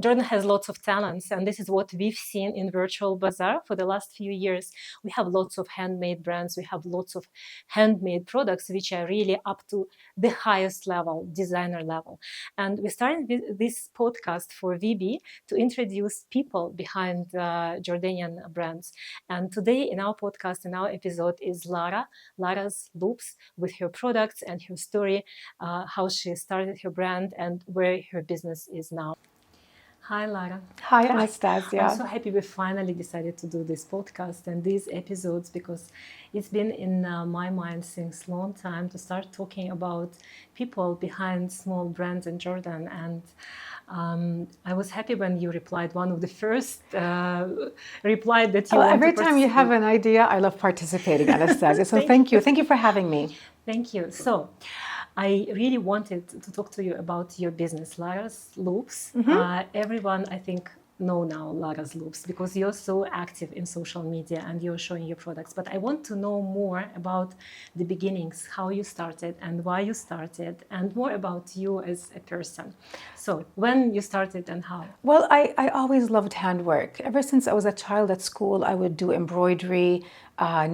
Jordan has lots of talents, and this is what we've seen in Virtual Bazaar for the last few years. We have lots of handmade brands, we have lots of handmade products which are really up to the highest level, designer level. And we started this podcast for VB to introduce people behind Jordanian brands. And today in our podcast, in our episode, is Lara's Loops, with her products and her story, how she started her brand and where her business is now. Hi, Lara. Hi, Anastasia. I'm so happy we finally decided to do this podcast and these episodes, because it's been in my mind since a long time to start talking about people behind small brands in Jordan. And I was happy when you replied, one of the first reply that you every time you have an idea, I love participating, Anastasia. So thank you. Thank you for having me. Thank you. So I really wanted to talk to you about your business, Lara's Loops. Everyone, I think, know now Lara's Loops because you're so active in social media and you're showing your products. But I want to know more about the beginnings, how you started and why you started, and more about you as a person. So when you started and how? Well, I always loved handwork. Ever since I was a child at school, I would do embroidery,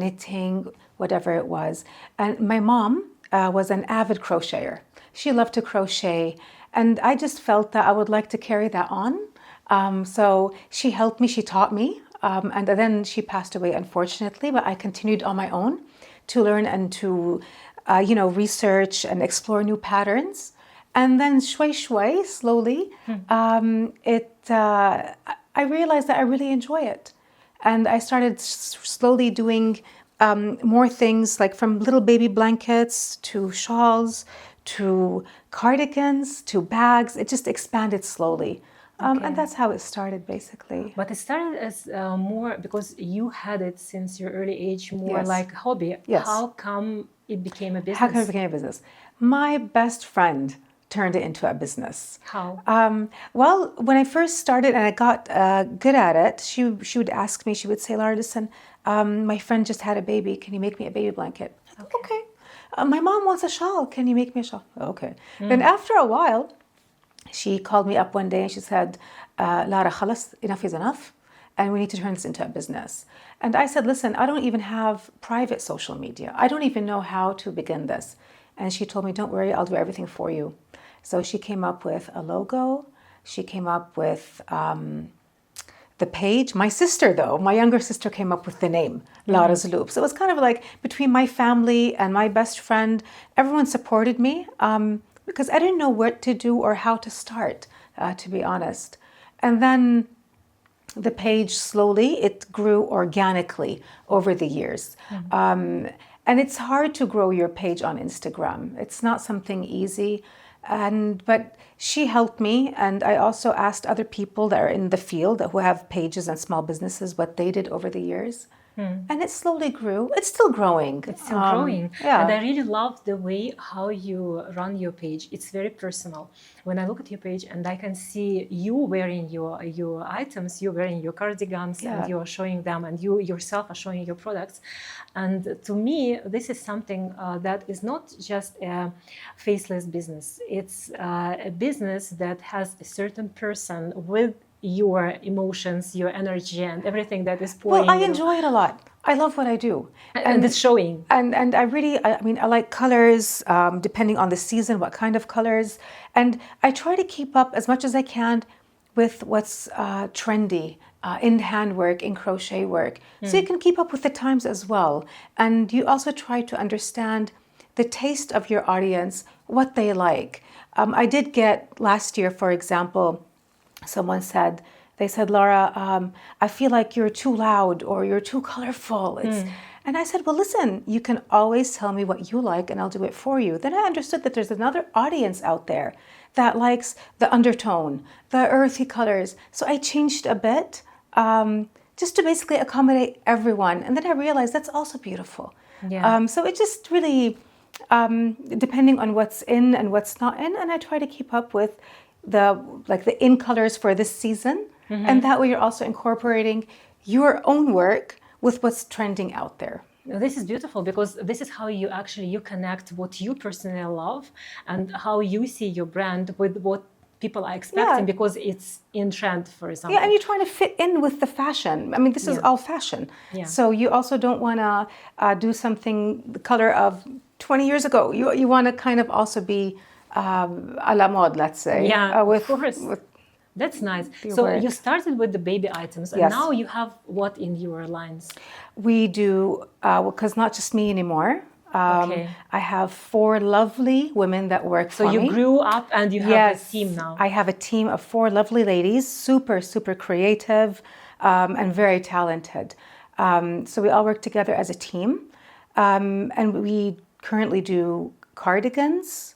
knitting, whatever it was. And my mom was an avid crocheter. She loved to crochet, and I just felt that I would like to carry that on. So she helped me, she taught me, and then she passed away, unfortunately, but I continued on my own to learn and to, research and explore new patterns. And then slowly, I realized that I really enjoy it. And I started slowly doing more things, like from little baby blankets to shawls to cardigans to bags. It just expanded slowly. And that's how it started, basically. But it started as more because you had it since your early age, more Yes. like hobby. Yes. How come it became a business? How come it became a business? My best friend turned it into a business. How? Well, when I first started and I got good at it, she would ask me, she would say, Lara, listen, my friend just had a baby. Can you make me a baby blanket? Okay. My mom wants a shawl. Can you make me a shawl? Okay. Then after a while, she called me up one day and she said, Lara, khalas, enough is enough. And we need to turn this into a business. And I said, listen, I don't even have private social media. I don't even know how to begin this. And she told me, don't worry, I'll do everything for you. So she came up with a logo. She came up with the page. My sister, though, my younger sister came up with the name, Lara's Loops. It was kind of like between my family and my best friend. Everyone supported me because I didn't know what to do or how to start, to be honest. And then the page slowly, it grew organically over the years. And it's hard to grow your page on Instagram. It's not something easy. But she helped me, and I also asked other people that are in the field who have pages and small businesses what they did over the years. And it slowly grew. It's still growing. It's still growing. Yeah. And I really love the way how you run your page. It's very personal. When I look at your page and I can see you wearing your items, you wearing your cardigans, and you're showing them, and you yourself are showing your products. And to me, this is something that is not just a faceless business. It's a business that has a certain person with your emotions, your energy, and everything that is pouring. Well, I enjoy it a lot. I love what I do. And it's showing. And I like colors, depending on the season, what kind of colors. And I try to keep up as much as I can with what's trendy in handwork, in crochet work. So you can keep up with the times as well. And you also try to understand the taste of your audience, what they like. I did get last year, for example, someone said, Lara, I feel like you're too loud or you're too colorful. And I said, well, listen, you can always tell me what you like and I'll do it for you. Then I understood that there's another audience out there that likes the undertone, the earthy colors. So I changed a bit just to basically accommodate everyone. And then I realized that's also beautiful. Yeah. So it just really, depending on what's in and what's not in, and I try to keep up with the in colors for this season. And that way you're also incorporating your own work with what's trending out there. This is beautiful because this is how you connect what you personally love and how you see your brand with what people are expecting because it's in trend, for example. Yeah, and you're trying to fit in with the fashion. I mean, this is all fashion. Yeah. So you also don't want to do something the color of 20 years ago. You want to kind of also be à la mode, let's say. Yeah, of course. That's nice. So work. you started with the baby items, and now you have what in your lines? We do, because not just me anymore. I have 4 lovely women that work for me. So you grew up and you have a team now. I have a team of 4 lovely ladies, super, super creative and very talented. So we all work together as a team. And we currently do cardigans.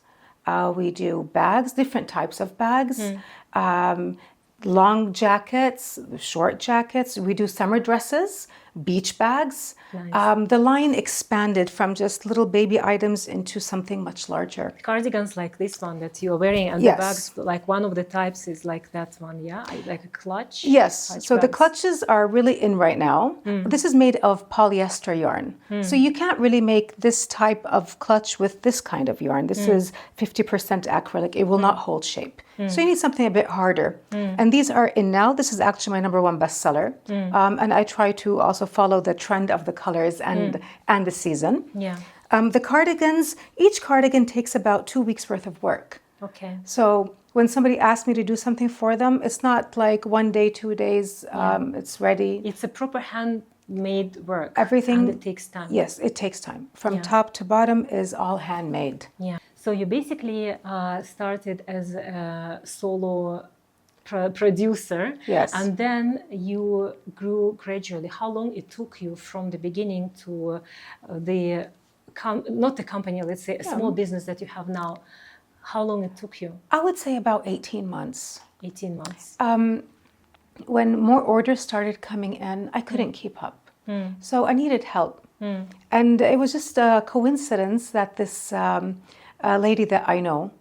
We do bags, different types of bags. Long jackets, short jackets. We do summer dresses, beach bags. Nice. The line expanded from just little baby items into something much larger. Cardigans like this one that you are wearing, and the bags, like one of the types is like that one, like a clutch. Yes, so the clutches are really in right now. This is made of polyester yarn. So you can't really make this type of clutch with this kind of yarn. This is 50% acrylic. It will not hold shape. So you need something a bit harder. And these are in now. This is actually my #1 bestseller. And I try to also follow the trend of the colors and the season. Yeah. The cardigans, each cardigan takes about 2 weeks worth of work. Okay. So when somebody asks me to do something for them, it's not like 1 day, 2 days, it's ready. It's a proper handmade work. Everything. And it takes time. Yes, it takes time. From top to bottom is all handmade. Yeah. So you basically started as a solo producer. Yes. And then you grew gradually. How long it took you from the beginning to not the company, let's say a small business that you have now? How long it took you? I would say about 18 months. 18 months. When more orders started coming in, I couldn't keep up. So I needed help. And it was just a coincidence that this lady that I know,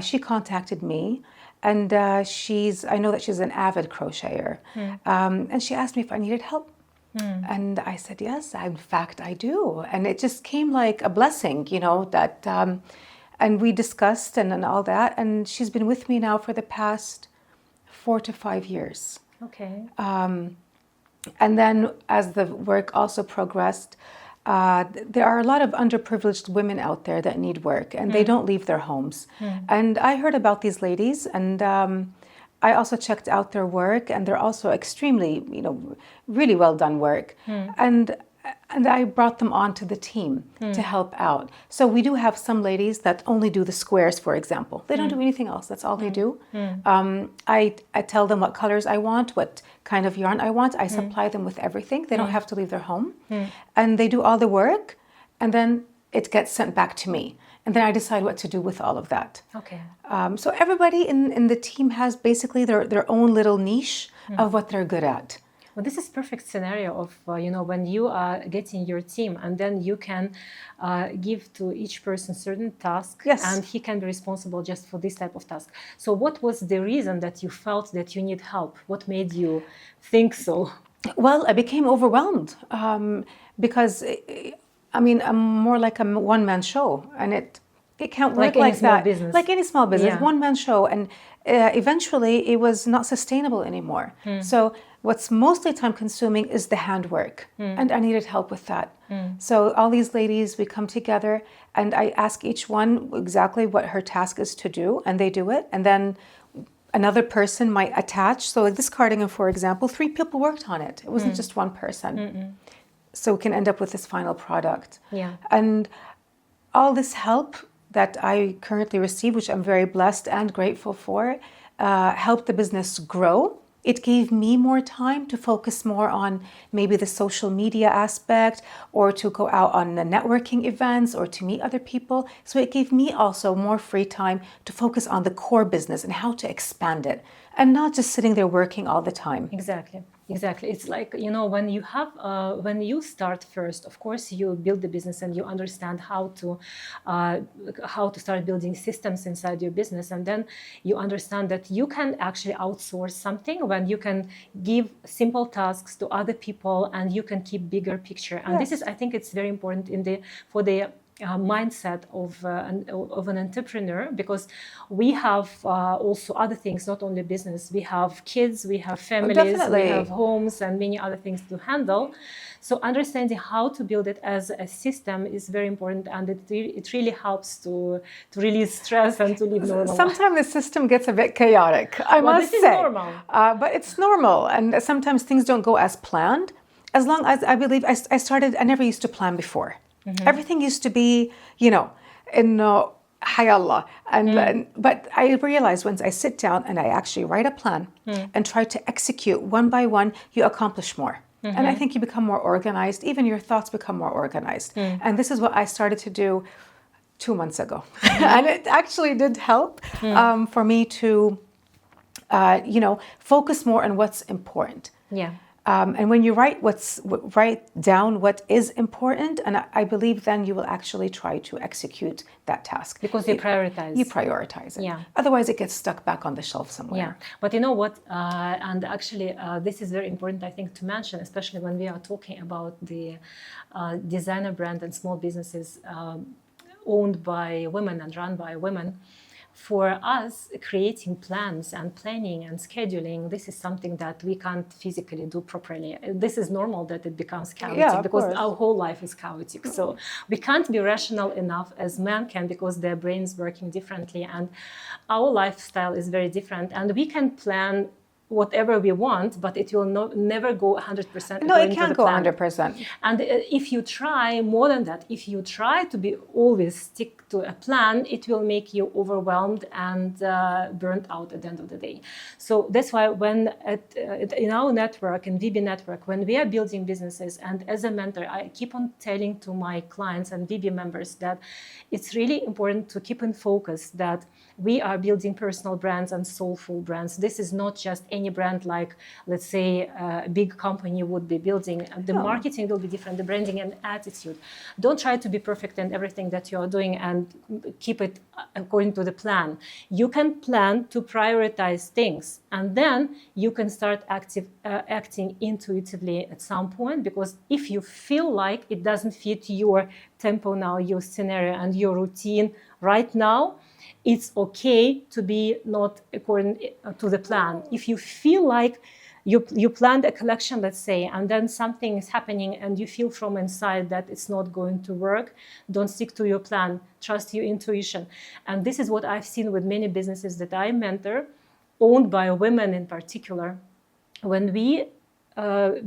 she contacted me. And I know that she's an avid crocheter. And she asked me if I needed help. And I said, yes, in fact, I do. And it just came like a blessing, that, and we discussed and all that. And she's been with me now for the past 4 to 5 years. Okay. And then as the work also progressed, there are a lot of underprivileged women out there that need work, and they don't leave their homes. And I heard about these ladies, and I also checked out their work, and they're also extremely, really well done work. And I brought them onto the team to help out. So we do have some ladies that only do the squares, for example. They don't do anything else. That's all they do. I tell them what colors I want, what kind of yarn I want. I supply them with everything. They don't have to leave their home. And they do all the work, and then it gets sent back to me. And then I decide what to do with all of that. Okay. So everybody in the team has basically their own little niche of what they're good at. Well, this is perfect scenario of, when you are getting your team, and then you can give to each person certain task, and he can be responsible just for this type of task. So what was the reason that you felt that you need help? What made you think so? Well, I became overwhelmed because, I'm more like a one-man show, and it can't work like that. Business. Like any small business, one-man show. And eventually it was not sustainable anymore. So what's mostly time consuming is the handwork. And I needed help with that. So all these ladies, we come together and I ask each one exactly what her task is to do, and they do it. And then another person might attach. So like this cardigan, for example, 3 people worked on it. It wasn't just one person. So we can end up with this final product. Yeah. And all this help that I currently receive, which I'm very blessed and grateful for, helped the business grow. It gave me more time to focus more on maybe the social media aspect, or to go out on the networking events, or to meet other people. So it gave me also more free time to focus on the core business and how to expand it, and not just sitting there working all the time. Exactly. It's like, when you start first, of course, you build the business and you understand how to start building systems inside your business. And then you understand that you can actually outsource something when you can give simple tasks to other people and you can keep bigger picture. And this is, I think it's very important for the mindset of an entrepreneur, because we have also other things, not only business. We have kids, we have families, we have homes, and many other things to handle. So understanding how to build it as a system is very important, and it really helps to release stress and to live normal. Sometimes the system gets a bit chaotic, I must say. This is normal. But it's normal, and sometimes things don't go as planned. As long as I believe I never used to plan before. Mm-hmm. Everything used to be, in hayallah. But I realized once I sit down and I actually write a plan and try to execute one by one, you accomplish more. Mm-hmm. And I think you become more organized. Even your thoughts become more organized. Mm. And this is what I started to do 2 months ago. Mm-hmm. And it actually did help for me to, focus more on what's important. Yeah. And when you write down what is important, and I believe then you will actually try to execute that task. Because you prioritize. You prioritize it. Yeah. Otherwise, it gets stuck back on the shelf somewhere. Yeah. But you know what? And actually, this is very important, I think, to mention, especially when we are talking about the designer brand and small businesses owned by women and run by women. For us, creating plans and planning and scheduling, this is something that we can't physically do properly. This is normal that it becomes chaotic because our whole life is chaotic. So we can't be rational enough as men can, because their brains working differently and our lifestyle is very different. And we can plan whatever we want, but it will never go 100%. No, it can't go 100%. And if you try more than that, if you try to be always stick to a plan, it will make you overwhelmed and burnt out at the end of the day. So that's why when in our network, in VB network, when we are building businesses, and as a mentor, I keep on telling to my clients and VB members that it's really important to keep in focus that we are building personal brands and soulful brands. This is not just any brand like, let's say, a big company would be building. The marketing will be different, the branding and attitude. Don't try to be perfect in everything that you are doing and keep it according to the plan. You can plan to prioritize things, and then you can start acting intuitively at some point, because if you feel like it doesn't fit your tempo now, your scenario and your routine right now, it's okay to be not according to the plan. If you feel like you planned a collection, let's say, and then something is happening and you feel from inside that it's not going to work, don't stick to your plan. Trust your intuition. And this is what I've seen with many businesses that I mentor, owned by women in particular. When we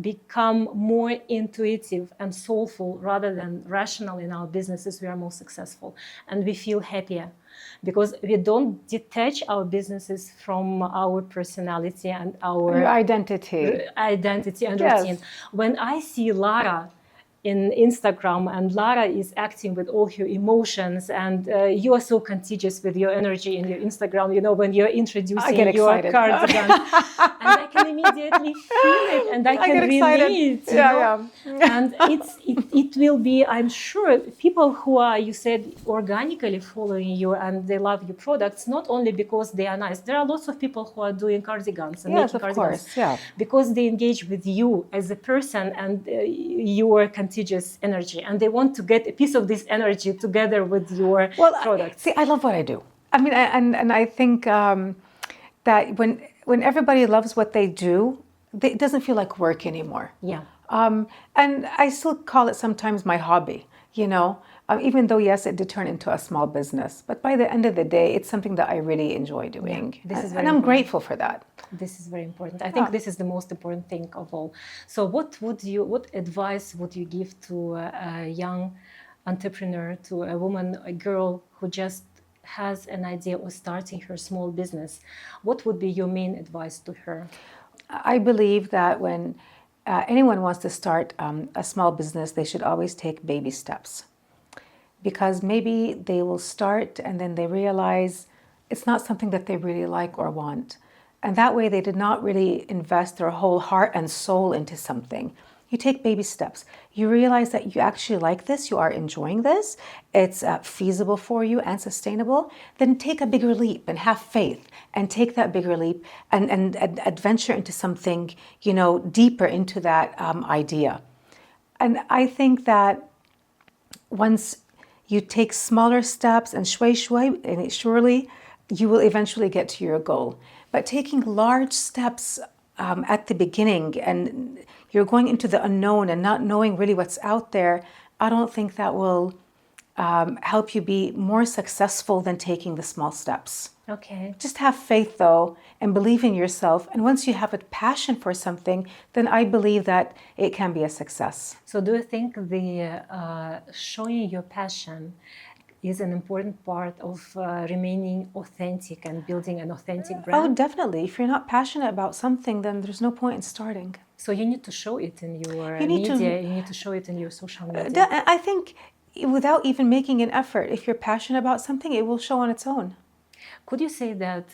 become more intuitive and soulful rather than rational in our businesses, we are more successful and we feel happier, because we don't detach our businesses from our personality and our identity and routine. When I see Lara in Instagram, and Lara is acting with all her emotions, and you are so contagious with your energy in your Instagram, when you're introducing your cardigan, and I can immediately feel it, and I can relate. And it will be, I'm sure, people who are, you said, organically following you and they love your products, not only because they are nice. There are lots of people who are doing cardigans and making cardigans because they engage with you as a person and your contagious energy, and they want to get a piece of this energy together with your products. I love what I do. I mean, and I think that when everybody loves what they do, it doesn't feel like work anymore. Yeah. And I still call it sometimes my hobby, even though, yes, it did turn into a small business. But by the end of the day, it's something that I really enjoy doing. Yeah, and I'm grateful for that. This is very important. I think this is the most important thing of all. So what advice would you give to a young entrepreneur, to a woman, a girl who just has an idea of starting her small business? What would be your main advice to her? I believe that when anyone wants to start a small business, they should always take baby steps, because maybe they will start and then they realize it's not something that they really like or want. And that way they did not really invest their whole heart and soul into something. You take baby steps. You realize that you actually like this, you are enjoying this, it's feasible for you and sustainable. Then take a bigger leap and have faith, and take that bigger leap and adventure into something, deeper into that idea. And I think that once you take smaller steps and shui, and surely you will eventually get to your goal. But taking large steps at the beginning, and you're going into the unknown and not knowing really what's out there, I don't think that will help you be more successful than taking the small steps. Okay. Just have faith, though, and believe in yourself. And once you have a passion for something, then I believe that it can be a success. So do you think the showing your passion is an important part of remaining authentic and building an authentic brand? Oh, definitely. If you're not passionate about something, then there's no point in starting. So you need to show it in your You need to- media, you need to show it in your social media. I think without even making an effort, if you're passionate about something, it will show on its own. Could you say that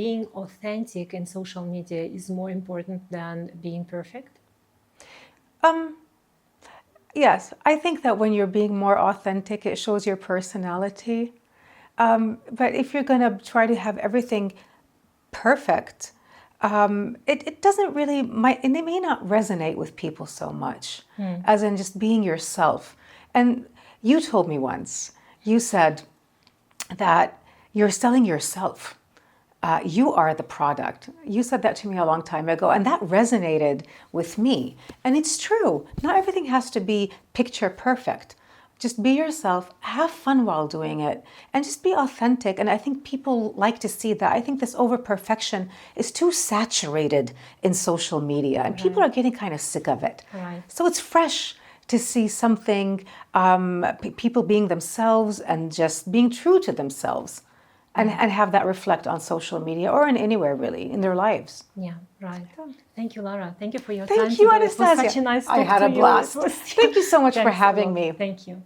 being authentic in social media is more important than being perfect? Yes, I think that when you're being more authentic, it shows your personality. But if you're going to try to have everything perfect, it doesn't really, and it may not resonate with people so much as in just being yourself. And you told me once, you said that you're selling yourself. You are the product. You said that to me a long time ago, and that resonated with me. And it's true. Not everything has to be picture perfect. Just be yourself, have fun while doing it, and just be authentic. And I think people like to see that. I think this over perfection is too saturated in social media, and people are getting kind of sick of it. Right. So it's fresh to see something, people being themselves and just being true to themselves. And have that reflect on social media or in anywhere really in their lives. Yeah, right. Thank you, Lara. Thank you for your Thank time. you, today. It was Anastasia. such a nice I talk had to a you. blast. It was- Thank you so much for Thanks a having lot. me. Thank you.